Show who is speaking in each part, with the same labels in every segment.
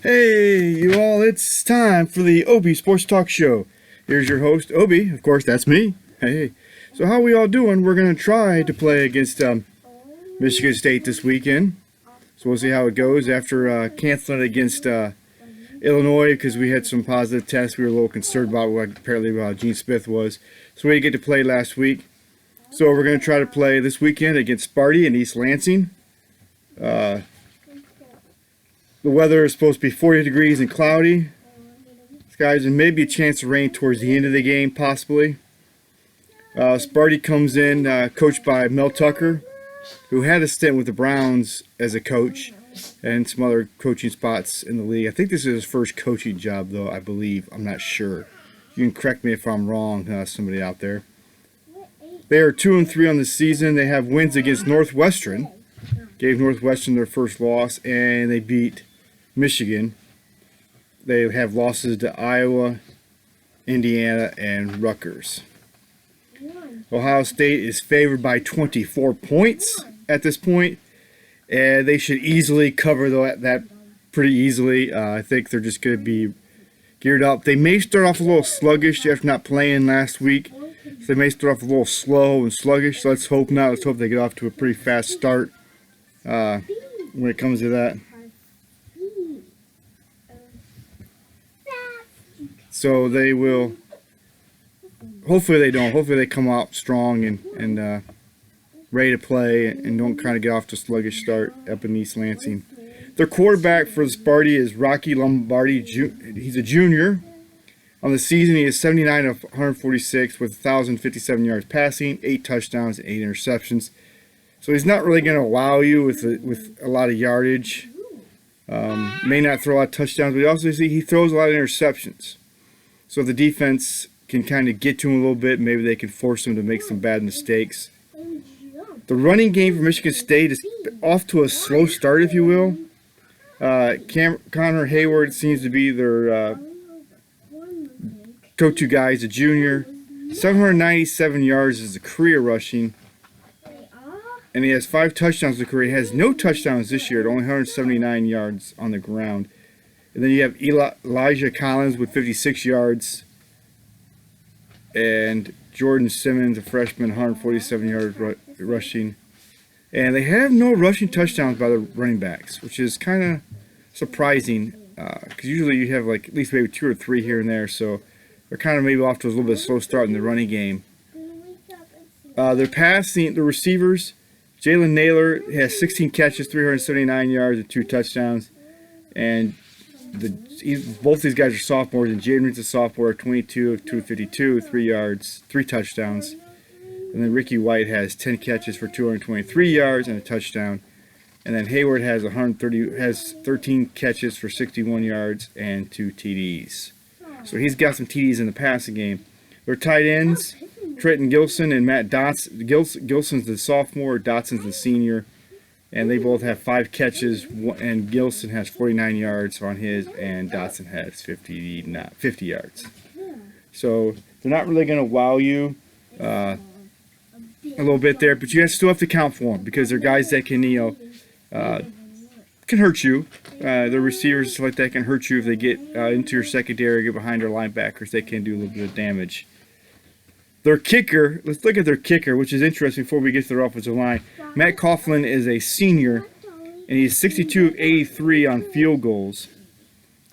Speaker 1: Hey, you all, it's time for the Obi Sports Talk Show. Here's your host, Obi. Of course, that's me. Hey. So how we all doing? We're going to try to play against Michigan State this weekend. So we'll see how it goes after canceling it against Illinois because we had some positive tests. We were a little concerned about what apparently Gene Smith was. So we didn't get to play last week. So we're going to try to play this weekend against Sparty in East Lansing. The weather is supposed to be 40 degrees and cloudy skies, and maybe a chance of rain towards the end of the game, possibly. Sparty comes in, coached by Mel Tucker, who had a stint with the Browns as a coach and some other coaching spots in the league. I think this is his first coaching job, though, I believe. I'm not sure. You can correct me if I'm wrong, somebody out there. They are 2-3 on the season. They have wins against Northwestern. Gave Northwestern their first loss, and they beat Michigan. They have losses to Iowa, Indiana, and Rutgers. Ohio State is favored by 24 points at this point, and they should easily cover that pretty easily. I think they're just going to be geared up. They may start off a little sluggish after not playing last week. So they may start off a little slow and sluggish. So let's hope not. Let's hope they get off to a pretty fast start when it comes to that. So they will, hopefully they don't. Hopefully they come out strong and ready to play and don't kind of get off to a sluggish start up in East Lansing. Their quarterback for the Sparty is Rocky Lombardi. He's a junior. On the season, he is 79 of 146 with 1,057 yards passing, 8 touchdowns, and 8 interceptions. So he's not really going to wow you with a lot of yardage. May not throw a lot of touchdowns, but he throws a lot of interceptions. So the defense can kind of get to him a little bit. Maybe they can force him to make some bad mistakes. The running game for Michigan State is off to a slow start, if you will. Connor Hayward seems to be their go-to guy. He's a junior. 797 yards is a career rushing. And he has 5 touchdowns in the career. He has no touchdowns this year at only 179 yards on the ground. And then you have Elijah Collins with 56 yards. And Jordan Simmons, a freshman, 147 yards rushing. And they have no rushing touchdowns by the running backs, which is kind of surprising. Because usually you have like at least maybe 2 or 3 here and there. So they're kind of maybe off to a little bit slow start in the running game. They're passing, the receivers. Jalen Naylor has 16 catches, 379 yards, and 2 touchdowns. And both these guys are sophomores, and Jaden Reed's a sophomore, 22 of 252, 3 yards, 3 touchdowns. And then Ricky White has 10 catches for 223 yards and a touchdown. And then Hayward has 13 catches for 61 yards and 2 TDs. So he's got some TDs in the passing game. Their tight ends, Trenton Gilson and Matt Dotson. Gilson's the sophomore, Dotson's the senior. And they both have 5 catches, and Gilson has 49 yards on his, and Dotson has 50 yards. So they're not really going to wow you a little bit there, but you still have to count for them because they're guys that can, can hurt you. Their receivers like that can hurt you if they get into your secondary, get behind their linebackers. They can do a little bit of damage. Their kicker, let's look at their kicker, which is interesting before we get to their offensive line. Matt Coughlin is a senior, and he's 62 of 83 on field goals,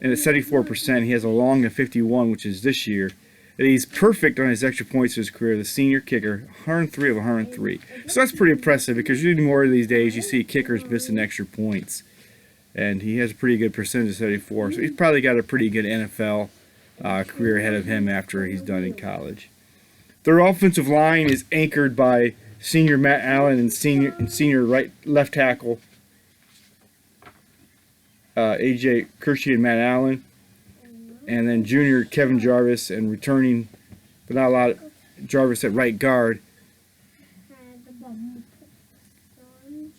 Speaker 1: and at 74%. He has a long of 51, which is this year. And he's perfect on his extra points in his career, the senior kicker, 103 of 103. So that's pretty impressive because usually more of these days you see kickers missing extra points. And he has a pretty good percentage of 74. So he's probably got a pretty good NFL career ahead of him after he's done in college. Their offensive line is anchored by senior Matt Allen and senior left tackle A.J. Kershey and Matt Allen. And then junior Kevin Jarvis and returning, but not a lot, Jarvis at right guard.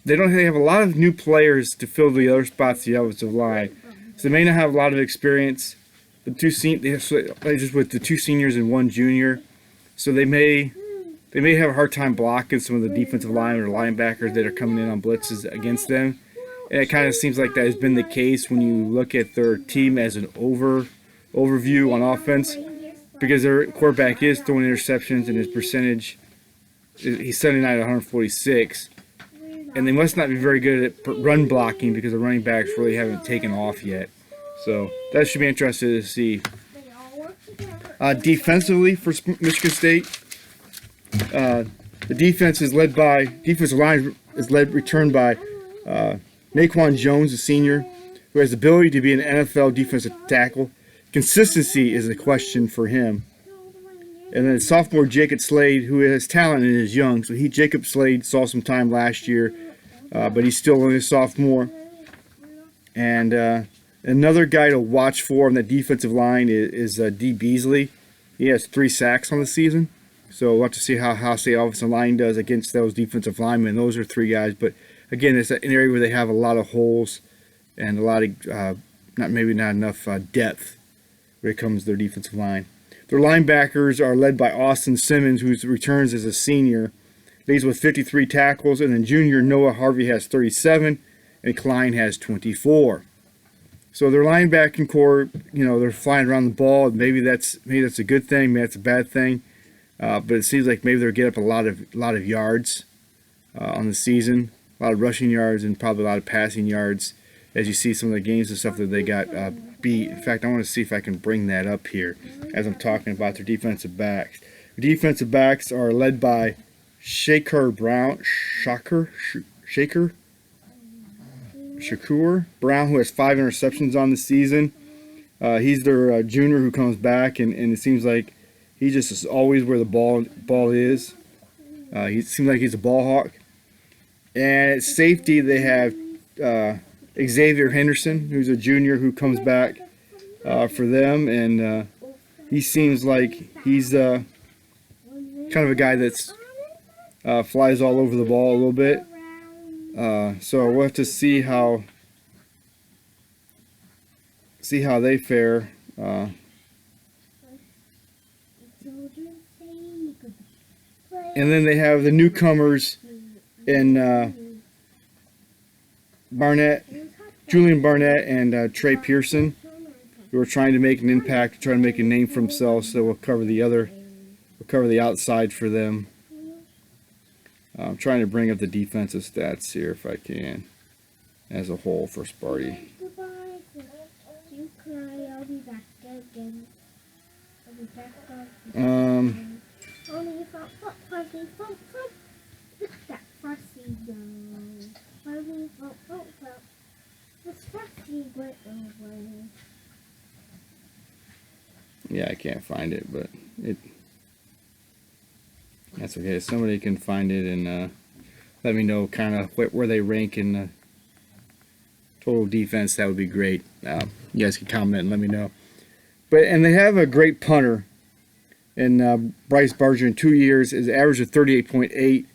Speaker 1: They have a lot of new players to fill the other spots of the offensive line. So they may not have a lot of experience. Just with the 2 seniors and 1 junior. So they may have a hard time blocking some of the defensive line or linebackers that are coming in on blitzes against them. And it kind of seems like that has been the case when you look at their team as an overview on offense, because their quarterback is throwing interceptions and his percentage, he's 79 out of 146. And they must not be very good at run blocking because the running backs really haven't taken off yet. So that should be interesting to see. Defensively for Michigan State, the defensive line is returned by Naquan Jones, a senior, who has the ability to be an NFL defensive tackle. Consistency is a question for him. And then sophomore Jacob Slade, who has talent and is young. So Jacob Slade saw some time last year, but he's still only a sophomore. And another guy to watch for on the defensive line is D. Beasley. He has 3 sacks on the season. So we'll have to see how State offensive line does against those defensive linemen. Those are 3 guys. But again, it's an area where they have a lot of holes and a lot of not enough depth when it comes to their defensive line. Their linebackers are led by Austin Simmons, who returns as a senior. He's with 53 tackles, and then junior Noah Harvey has 37, and Klein has 24. So their linebacking core, they're flying around the ball. Maybe that's a good thing. Maybe that's a bad thing. But it seems like maybe they'll get up a lot of yards on the season, a lot of rushing yards, and probably a lot of passing yards. As you see some of the games and stuff that they got beat. In fact, I want to see if I can bring that up here as I'm talking about their defensive backs. The defensive backs are led by Shakur Brown, who has 5 interceptions on the season. He's their junior who comes back, and it seems like he just is always where the ball is. He seems like he's a ball hawk. And at safety, they have Xavier Henderson, who's a junior who comes back for them, and he seems like he's kind of a guy that's flies all over the ball a little bit. So we'll have to see how they fare. And then they have the newcomers in Julian Barnett and Trey Pearson, who are trying to make an impact, trying to make a name for themselves. So we'll cover the outside for them. I'm trying to bring up the defensive stats here if I can, as a whole for Sparty. Yeah, I can't find it, but that's okay. Somebody can find it and let me know kind of where they rank in the total defense. That would be great. You guys can comment and let me know. And they have a great punter in Bryce Barger. In 2 years, his average of 38.8.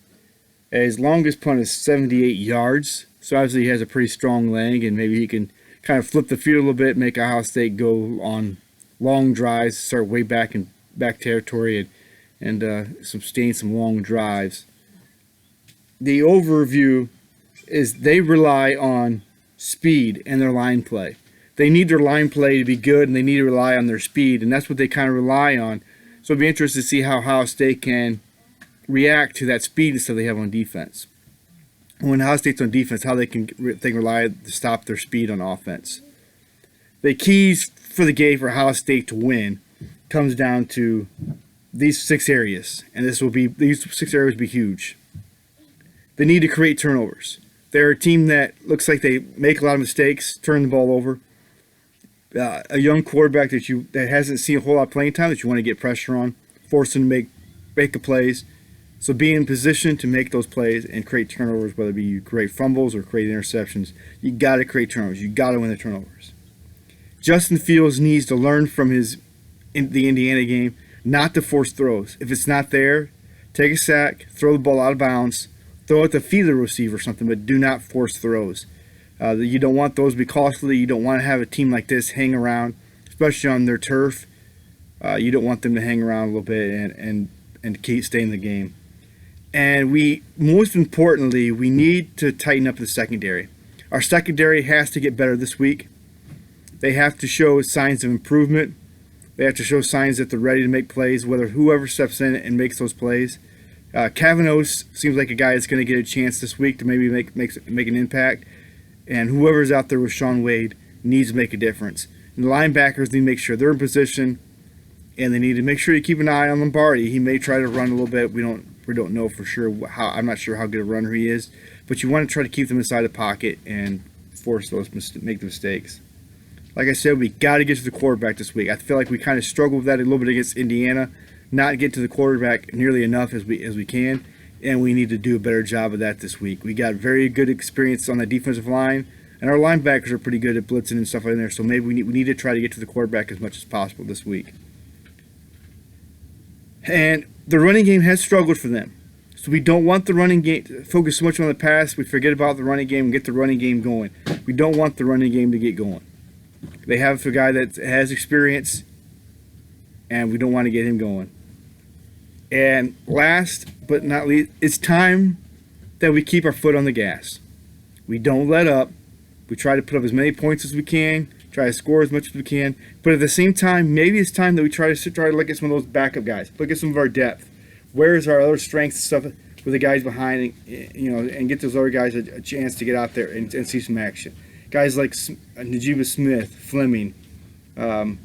Speaker 1: His longest punt is 78 yards. So obviously he has a pretty strong leg, and maybe he can kind of flip the field a little bit, make Ohio State go on long drives, start way back in back territory, and sustain some long drives. The overview is they rely on speed in their line play. They need their line play to be good, and they need to rely on their speed, and that's what they kind of rely on. So it'd be interesting to see how Ohio State can react to that speed stuff they have on defense. When Ohio State's on defense, how they can rely to stop their speed on offense. The keys for the game for Ohio State to win comes down to these 6 areas, and these 6 areas will be huge. They need to create turnovers. They're a team that looks like they make a lot of mistakes, turn the ball over. A young quarterback that hasn't seen a whole lot of playing time that you want to get pressure on, force them to make the plays. So be in position to make those plays and create turnovers, whether it be you create fumbles or create interceptions. You got to create turnovers. You got to win the turnovers. Justin Fields needs to learn from the Indiana game not to force throws. If it's not there, take a sack, throw the ball out of bounds, throw it at the feet of the receiver or something, but do not force throws. You don't want those to be costly. You don't want to have a team like this hang around, especially on their turf. You don't want them to hang around a little bit and keep staying in the game. And most importantly, we need to tighten up the secondary. Our secondary has to get better this week. They have to show signs of improvement. They have to show signs that they're ready to make plays, whoever steps in and makes those plays. Kavanaugh seems like a guy that's going to get a chance this week to maybe make an impact. And whoever's out there with Sean Wade needs to make a difference. And the linebackers need to make sure they're in position, and they need to make sure you keep an eye on Lombardi. He may try to run a little bit. We don't know for sure I'm not sure how good a runner he is, but you want to try to keep them inside the pocket and make the mistakes. Like I said, we got to get to the quarterback this week. I feel like we kind of struggled with that a little bit against Indiana, not get to the quarterback nearly enough as we can, and we need to do a better job of that this week. We got very good experience on the defensive line, and our linebackers are pretty good at blitzing and stuff like that. So maybe we need to try to get to the quarterback as much as possible this week. And the running game has struggled for them. So we don't want the running game to focus so much on the pass. We forget about the running game and get the running game going. We don't want the running game to get going. They have a guy that has experience, and we don't want to get him going. And last but not least, it's time that we keep our foot on the gas. We don't let up. We try to put up as many points as we can, try to score as much as we can. But at the same time, maybe it's time that we try to look at some of those backup guys. Look at some of our depth. Where is our other strengths and stuff with the guys behind, and get those other guys a chance to get out there and see some action. Guys like Najiba Smith, Fleming, other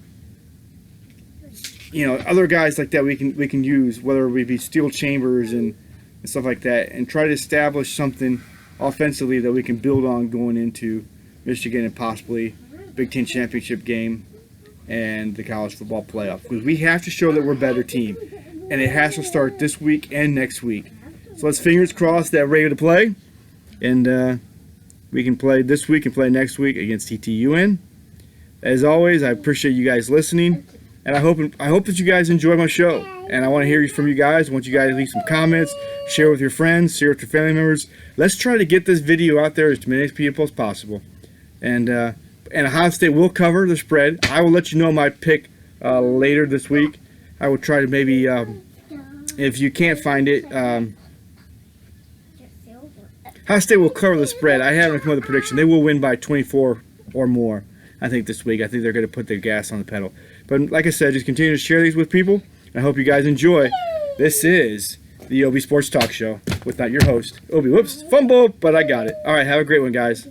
Speaker 1: guys like that we can use, whether we be Steel Chambers and stuff like that, and try to establish something offensively that we can build on going into Michigan and possibly Big Ten championship game and the college football playoff. Because we have to show that we're a better team, and it has to start this week and next week. So let's fingers crossed that we're ready to play, and we can play this week and play next week against TTUN. As always, I appreciate you guys listening, and I hope that you guys enjoy my show. And I want to hear from you guys. I want you guys to leave some comments, share with your friends, share with your family members. Let's try to get this video out there to as many people as possible. And Ohio State will cover the spread. I will let you know my pick later this week. I will try to maybe, if you can't find it, Ohio State will cover the spread. I haven't come up with a prediction. They will win by 24 or more, I think, this week. I think they're going to put their gas on the pedal. But like I said, just continue to share these with people. I hope you guys enjoy. This is the Obi Sports Talk Show with your host, Obi. Whoops, fumble, but I got it. All right, have a great one, guys.